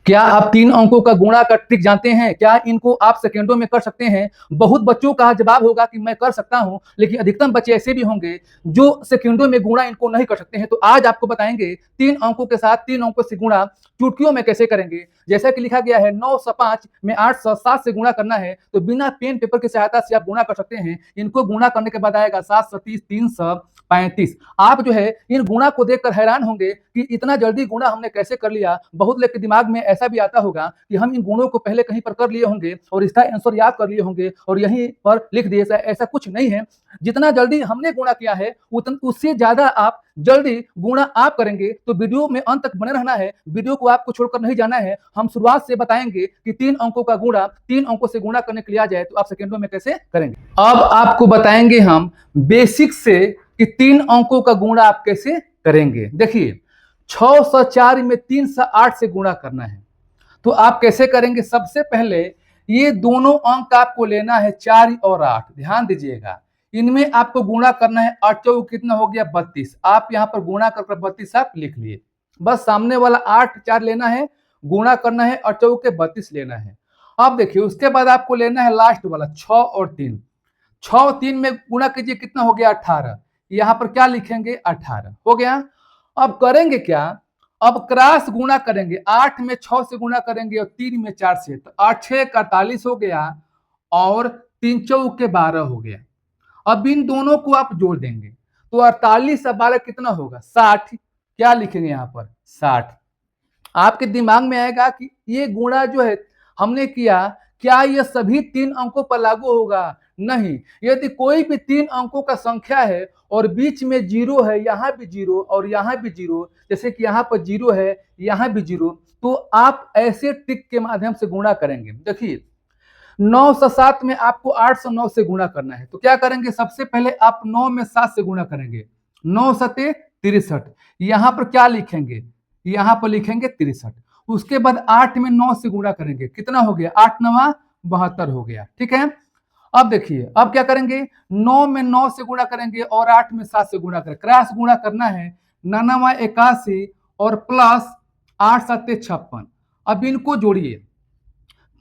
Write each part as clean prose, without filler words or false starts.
क्या आप 3 अंकों का गुणा का ट्रिक जानते हैं? क्या इनको आप सेकंडों में कर सकते हैं? बहुत बच्चों का जवाब होगा कि मैं कर सकता हूं, लेकिन अधिकतम बच्चे ऐसे भी होंगे जो सेकंडों में गुणा इनको नहीं कर सकते हैं। तो आज आपको बताएंगे 3 अंकों के साथ 3 अंकों से गुणा चुटकियों में कैसे करेंगे। जैसा कि लिखा गया है 905 में 807 से गुणा करना है, तो बिना पेन पेपर की सहायता से आप गुणा कर सकते हैं। इनको गुणा करने के बाद आएगा 730 335। आप जो है इन गुणा को देखकर हैरान होंगे कि इतना जल्दी गुणा हमने कैसे कर लिया। बहुत लोग के दिमाग में ऐसा भी आता होगा कि हम इन गुणों को पहले कहीं पर कर लिए होंगे और इसका आंसर याद कर लिए होंगे और यहीं पर लिख दिए। ऐसा कुछ नहीं है। जितना जल्दी हमने गुणा किया है उससे ज्यादा आप जल्दी गुणा आप करेंगे। तो वीडियो में अंत तक बने रहना है, वीडियो को आपको छोड़कर नहीं जाना है। हम शुरुआत से बताएंगे कि 3 अंकों का गुणा 3 अंकों से गुणा करने के लिए आ जाए तो आप सेकंडों में कैसे करेंगे। अब आपको बताएंगे हम बेसिक से कि 3 अंकों का गुणा आप कैसे करेंगे। देखिए 604 में 308 से गुणा करना है, तो आप कैसे करेंगे। सबसे पहले ये दोनों अंक आपको लेना है 4 और 8। ध्यान दीजिएगा, इनमें आपको गुणा करना है। 8 चौक कितना हो गया 32। आप यहाँ पर गुणा कर 32 आप लिख लिए। बस सामने वाला 8 4 लेना है, गुणा करना है, 8 चौक 32 लेना है। अब देखिए उसके बाद आपको लेना है लास्ट वाला 6 और 3। 6 और 3 में गुणा कीजिए, कितना हो गया 18। यहाँ पर क्या लिखेंगे 18 हो गया। अब करेंगे क्या, अब क्रॉस गुणा करेंगे। 8 में 6 से गुणा करेंगे और 3 में 4 से, तो 8 6 48 हो गया और 3 चौके 12 हो गया। अब इन दोनों को आप जोड़ देंगे तो 48 और 12 कितना होगा 60। क्या लिखेंगे यहाँ पर 60। आपके दिमाग में आएगा कि ये गुणा जो है हमने किया, क्या ये सभी 3 अंकों पर लागू होगा। नहीं, यदि कोई भी 3 अंकों का संख्या है और बीच में जीरो है, यहाँ भी जीरो और यहाँ भी जीरो, जैसे कि यहाँ पर जीरो है यहाँ भी जीरो, तो आप ऐसे ट्रिक के माध्यम से गुणा करेंगे। देखिए 907 में आपको 809 से गुणा करना है, तो क्या करेंगे, सबसे पहले आप 9 में 7 से गुणा करेंगे। 9 सते 63। यहाँ पर क्या लिखेंगे, यहाँ पर लिखेंगे 63। उसके बाद 8 में 9 से गुणा करेंगे, कितना हो गया 8 9 72 हो गया। ठीक है, अब देखिए अब क्या करेंगे, 9 में 9 से गुणा करेंगे और 8 में 7 से गुणा करेंगे। क्रॉस गुणा करना है, 9 81 और प्लस 8 7 56। अब इनको जोड़िए,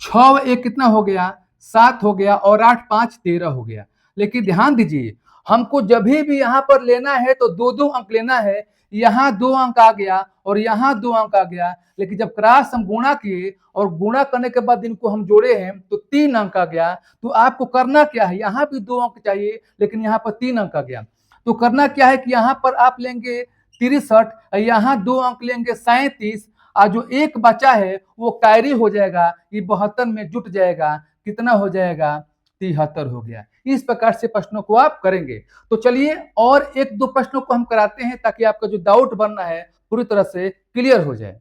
6 1 कितना हो गया 7 हो गया और 8 5 13 हो गया। लेकिन ध्यान दीजिए, हमको जब भी यहाँ पर लेना है तो 2 अंक लेना है। यहाँ 2 अंक आ गया और यहाँ 2 अंक आ गया, लेकिन जब क्रॉस हम गुणा किए और गुणा करने के बाद इनको हम जोड़े हैं तो 3 अंक आ गया। तो आपको करना क्या है, यहाँ भी 2 अंक चाहिए लेकिन यहाँ पर 3 अंक आ गया। तो करना क्या है कि यहाँ पर आप लेंगे 63, यहाँ 2 अंक लेंगे 37, और जो एक बचा है वो कैरी हो जाएगा, ये 72 में जुट जाएगा। कितना हो जाएगा 73 हो गया। इस प्रकार से प्रश्नों को आप करेंगे। तो चलिए और 1 2 प्रश्नों को हम कराते हैं ताकि आपका जो डाउट बनना है पूरी तरह से क्लियर हो जाए।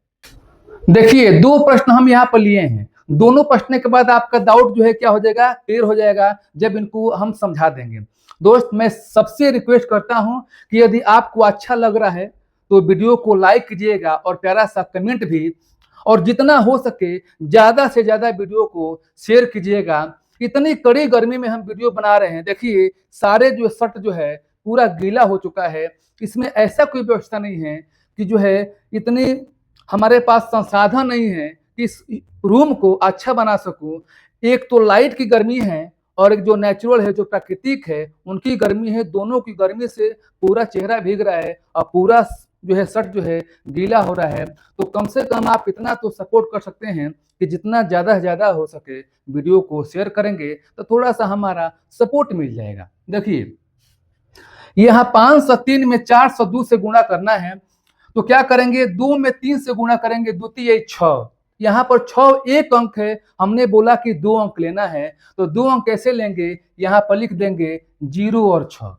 देखिए 2 प्रश्न हम यहाँ पर लिए हैं, दोनों प्रश्न के बाद आपका डाउट जो है क्या हो जाएगा, क्लियर हो जाएगा जब इनको हम समझा देंगे। दोस्त मैं सबसे रिक्वेस्ट करता हूं कि यदि आपको अच्छा लग रहा है तो वीडियो को लाइक कीजिएगा और प्यारा सा कमेंट भी, और जितना हो सके ज्यादा से ज्यादा वीडियो को शेयर कीजिएगा। इतनी कड़ी गर्मी में हम वीडियो बना रहे हैं। देखिए सारे जो शर्ट जो है पूरा गीला हो चुका है, इसमें ऐसा कोई व्यवस्था नहीं है कि जो है इतनी हमारे पास संसाधन नहीं है कि इस रूम को अच्छा बना सकूं। एक तो लाइट की गर्मी है और एक जो नेचुरल है जो प्राकृतिक है उनकी गर्मी है। दोनों की गर्मी से पूरा चेहरा भीग रहा है और पूरा जो है शर्ट जो है गीला हो रहा है। तो कम से कम आप इतना तो सपोर्ट कर सकते हैं कि जितना ज्यादा से ज्यादा हो सके वीडियो को शेयर करेंगे तो थोड़ा सा हमारा सपोर्ट मिल जाएगा। देखिए यहाँ 503 में 402 से गुणा करना है, तो क्या करेंगे 2 में 3 से गुणा करेंगे, 2 3 6। यहाँ पर 6 एक अंक है, हमने बोला कि 2 अंक लेना है, तो 2 अंक कैसे लेंगे, यहाँ पर लिख देंगे 0 और 6।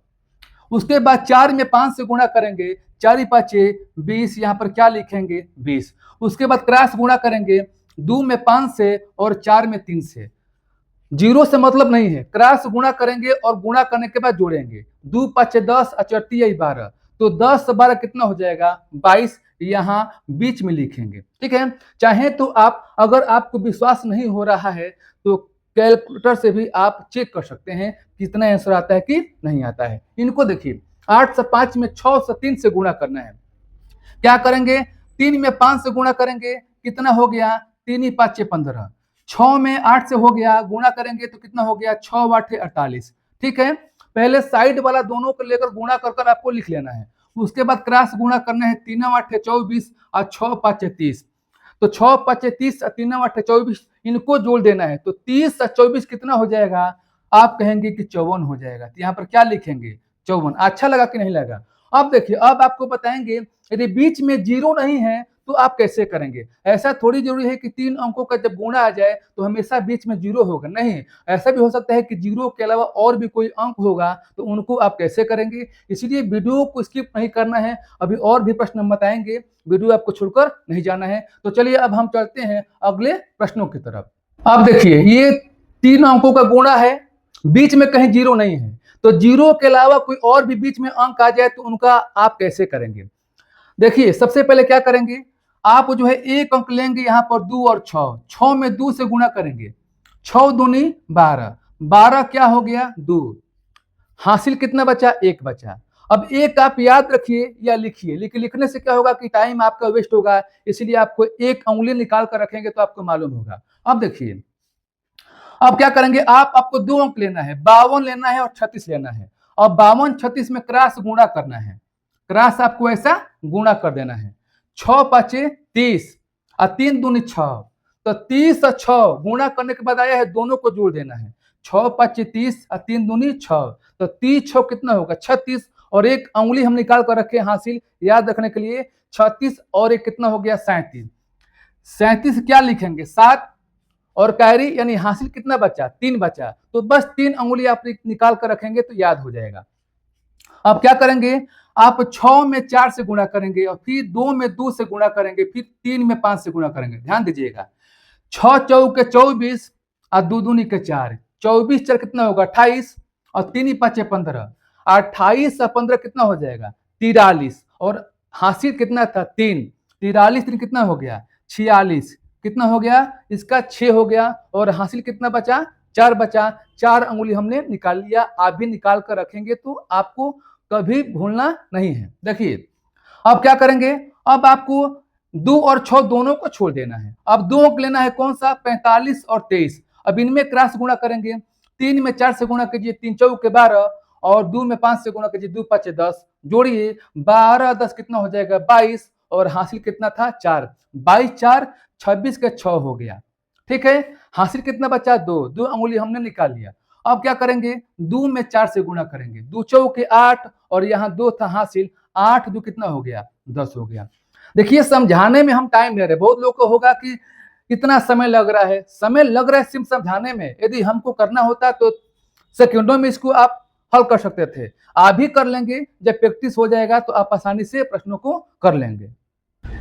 उसके बाद 4 में 5 से गुणा करेंगे, 4 5 20, यहाँ पर क्या लिखेंगे 20। उसके बाद क्रॉस गुणा करेंगे, 2 में 5 से और 4 में 3 से। 0 से मतलब नहीं है, क्रॉस गुणा करेंगे और गुणा करने के बाद जोड़ेंगे। 2 5 10 अचरती 12, तो 10 12 कितना हो जाएगा 22, यहाँ बीच में लिखेंगे। ठीक है, चाहे तो आप, अगर आपको विश्वास नहीं हो रहा है तो कैलकुलेटर से भी आप चेक कर सकते हैं कितना आंसर आता है कि नहीं आता है। इनको देखिए 8 से 5 में 6 से 3 से गुणा करना है। क्या करेंगे, 3 में 5 से गुणा करेंगे, कितना हो गया, 3 × 5 = 15। 6 में 8 से हो गया, गुणा करेंगे तो कितना हो गया, 6 × 8 = 48। ठीक है, पहले साइड वाला दोनों को लेकर गुणा कर कर आपको लिख लेना है। उसके बाद क्रॉस गुणा करना है, 3 × 8 = 24 और 6 × 5 = 30। तो 6 × 5 = 30 और 3 × 8 = 24, इनको जोड़ देना है। तो 30 और 24 कितना हो जाएगा, आप कहेंगे कि 54 हो जाएगा। तो यहाँ पर क्या लिखेंगे, 54। अच्छा लगा कि नहीं लगा? अब देखिए, अब आपको बताएंगे यदि बीच में जीरो नहीं है तो आप कैसे करेंगे। ऐसा थोड़ी जरूरी है कि 3 अंकों का जब गुणा आ जाए तो हमेशा बीच में जीरो होगा, नहीं। ऐसा भी हो सकता है कि जीरो के अलावा और भी कोई अंक होगा, तो उनको आप कैसे करेंगे। इसीलिए वीडियो को स्किप नहीं करना है, अभी और भी प्रश्न हम बताएंगे, वीडियो आपको छोड़कर नहीं जाना है। तो चलिए अब हम चलते हैं अगले प्रश्नों की तरफ। अब देखिए, ये 3 अंकों का गुणा है, बीच में कहीं जीरो नहीं है, तो जीरो के अलावा कोई और भी बीच में अंक आ जाए तो उनका आप कैसे करेंगे। देखिए, सबसे पहले क्या करेंगे, आप जो है एक अंक लेंगे यहाँ पर 2 और 6, 6 में 2 से गुणा करेंगे, 6 दूनी 12, 12 क्या हो गया, 2। हासिल कितना बचा, 1 बचा। अब एक आप याद रखिए या लिखिए, लेकिन लिखने से क्या होगा कि टाइम आपका वेस्ट होगा, इसलिए आपको एक उंगली निकाल कर रखेंगे तो आपको मालूम होगा। अब देखिए, अब क्या करेंगे, आपको 2 अंक लेना है, 52 लेना है और 36 लेना है। और 52 36 में क्रॉस गुणा करना है, क्रॉस आपको ऐसा गुणा कर देना है। 6 × 5 = 30 और 3 दूनी 6, तो 30 और 6 गुणा करने के बाद आया है, दोनों को जोड़ देना है। 6 × 5 = 30 और 3 दूनी 6, तो 30 6 कितना होगा, 36। और एक उंगली हम निकाल कर रखे हासिल याद रखने के लिए, 36 और एक कितना हो गया, 37। 37 क्या लिखेंगे, 7 और कैरी यानी हासिल कितना बचा, 3 बचा। तो बस 3 अंगुली आप निकाल कर रखेंगे तो याद हो जाएगा। अब क्या करेंगे, आप 6 में 4 से गुणा करेंगे और फिर 2 में 2 से गुणा करेंगे, फिर 3 में 5 से गुणा करेंगे। ध्यान दीजिएगा, 6 चौके 24 और 2 दूनी के 4, 24 4 कितना होगा, 28 और 3 × 5 = 15। 28 और 15 कितना हो जाएगा, 43। और हासिल कितना था, 3, 43 3 कितना हो गया, 46। कितना हो गया, इसका 6 हो गया। और हासिल कितना बचा, 4 बचा। 4 अंगुली हमने निकाल लिया, आप भी निकाल कर रखेंगे तो आपको कभी भूलना नहीं है। देखिए, अब क्या करेंगे, अब आपको 2 और 6 दोनों को छोड़ देना है। अब 2 अंक लेना है, कौन सा, 45 और 23। अब इनमें क्रॉस गुणा करेंगे, 3 में 4 से गुणा कीजिए, 3 चौके 12 और 2 में 5 से गुणा कीजिए, 2 × 5 = 10। जोड़िए, 12 10 कितना हो जाएगा, 22। और हासिल कितना था, 4। 22 4 26 के 6 हो गया। ठीक है, हासिल कितना बचा, 2, 2 अंगुली हमने निकाल लिया। अब क्या करेंगे, 2 में 4 से गुणा करेंगे, 2 चौके 8 और यहाँ 2 था हासिल, 8 2 कितना हो गया, 10 हो गया। देखिए, समझाने में हम टाइम ले रहे, बहुत लोग को होगा कि कितना समय लग रहा है। समय लग रहा है सिर्फ समझाने में, यदि हमको करना होता तो सेकंडों में इसको आप हल कर सकते थे। आप भी कर लेंगे, जब प्रैक्टिस हो जाएगा तो आप आसानी से प्रश्नों को कर लेंगे।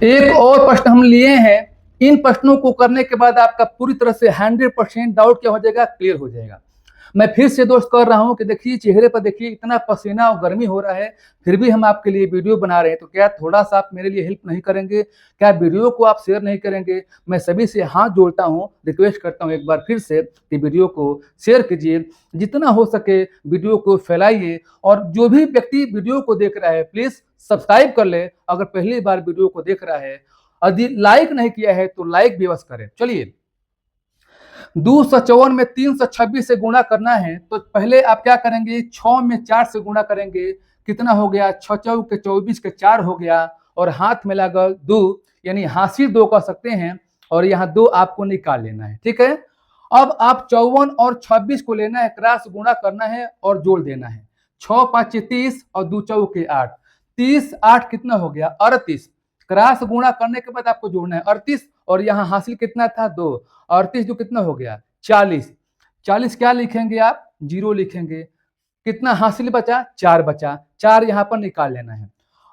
एक और प्रश्न हम लिए हैं, इन प्रश्नों को करने के बाद आपका पूरी तरह से 100% डाउट क्या हो जाएगा, क्लियर हो जाएगा। मैं फिर से दोस्त कर रहा हूं कि देखिए, चेहरे पर देखिए इतना पसीना और गर्मी हो रहा है, फिर भी हम आपके लिए वीडियो बना रहे हैं। तो क्या थोड़ा सा आप मेरे लिए हेल्प नहीं करेंगे, क्या वीडियो को आप शेयर नहीं करेंगे। मैं सभी से हाथ जोड़ता हूं, रिक्वेस्ट करता हूं एक बार फिर से कि वीडियो को शेयर कीजिए, जितना हो सके वीडियो को फैलाइए। और जो भी व्यक्ति वीडियो को देख रहा है, प्लीज सब्सक्राइब कर ले अगर पहली बार वीडियो को देख रहा है। यदि लाइक नहीं किया है तो लाइक भी अवश्य करें। चलिए, 254 में 326 से गुणा करना है, तो पहले आप क्या करेंगे, 6 में 4 से गुणा करेंगे, कितना हो गया, 6 चौके 24 के 4 हो गया। और हाथ में लगा 2 यानी हासिल 2 कह सकते हैं, और यहाँ 2 आपको निकाल लेना है। ठीक है, अब आप 54 और 26 को लेना है, क्रॉस गुणा करना है और जोड़ देना है। 6 × 5 = 30 और 2 चौके 8, 30 8 कितना हो गया, 38। क्रॉस गुणा करने के बाद आपको जोड़ना है 38, और यहाँ हासिल कितना था, 2। 38 2 कितना हो गया, 40। 40 क्या लिखेंगे आप, 0 लिखेंगे। कितना हासिल बचा, 4 बचा, 4 यहाँ पर निकाल लेना है।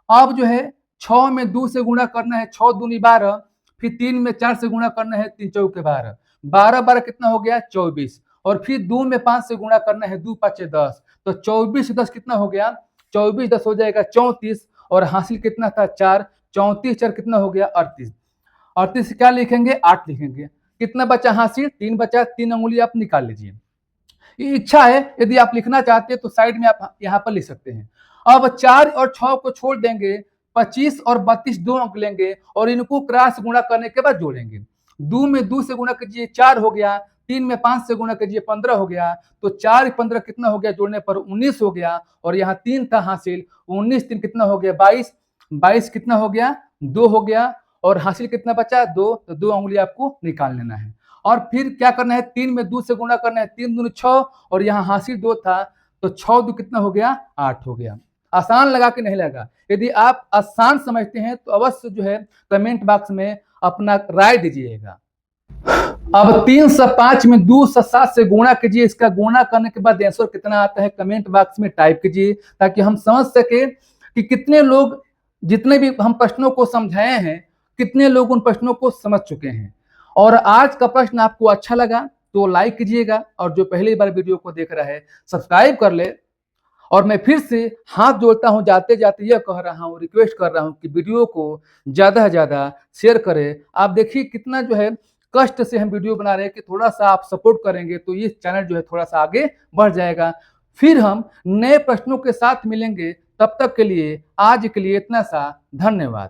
अब जो है 6 में 2 से गुणा करना है, 6 दूनी 12, फिर 3 में 4 से गुणा करना है, 3 चौके 12, 12 12 कितना हो गया, 24। और फिर 2 में 5 से गुणा करना है, 2 × 5 = 10, तो 24 10 कितना हो गया, 24 10 हो जाएगा 34। और हासिल कितना था, 4, 34 4 कितना हो गया, 38। 38 क्या लिखेंगे, 8 लिखेंगे। कितना बचा हासिल, 3 बचा, 3 अंगुली आप निकाल लीजिए। ये इच्छा है, यदि आप लिखना चाहते हैं तो साइड में आप यहाँ पर लिख सकते हैं। अब 4 और 6 को छोड़ देंगे 25 और 32 दो अंक लेंगे और इनको क्रॉस गुणा करने के बाद जोड़ेंगे। 2 में 2 से गुणा कीजिए 4 हो गया, 3 में 5 से गुणा कीजिए 15 हो गया, तो 4 15 कितना हो गया, जोड़ने पर 19 हो गया। और यहाँ 3 था हासिल, 19 3 कितना हो गया 22, 22 कितना हो गया 2 हो गया, और हासिल कितना बचा 2, तो 2 उंगली आपको निकाल लेना है। और फिर क्या करना है, 3 में 2 से गुणा करना है, 3 दूनी 6, और यहाँ हासिल 2 था, तो 6 2 कितना हो गया 8 हो गया। आसान लगा कि नहीं लगा? यदि आप आसान समझते हैं तो अवश्य जो है कमेंट बॉक्स में अपना राय दीजिएगा। अब 3 से 5 में 2 से 7 से गुणा कीजिए। इसका गुणा करने के बाद आंसर कितना आता है कमेंट बॉक्स में टाइप कीजिए, ताकि हम समझ सके कि कितने लोग, जितने भी हम प्रश्नों को समझाए हैं, कितने लोग उन प्रश्नों को समझ चुके हैं। और आज का प्रश्न आपको अच्छा लगा तो लाइक कीजिएगा, और जो पहली बार वीडियो को देख रहा है सब्सक्राइब कर ले। और मैं फिर से हाथ जोड़ता हूं, जाते जाते यह कह रहा हूं, रिक्वेस्ट कर रहा हूं कि वीडियो को ज्यादा से ज्यादा शेयर करें। आप देखिए कितना जो है कष्ट से हम वीडियो बना रहे हैं, कि थोड़ा सा आप सपोर्ट करेंगे तो ये चैनल जो है थोड़ा सा आगे बढ़ जाएगा। फिर हम नए प्रश्नों के साथ मिलेंगे, तब तक के लिए आज के लिए इतना सा, धन्यवाद।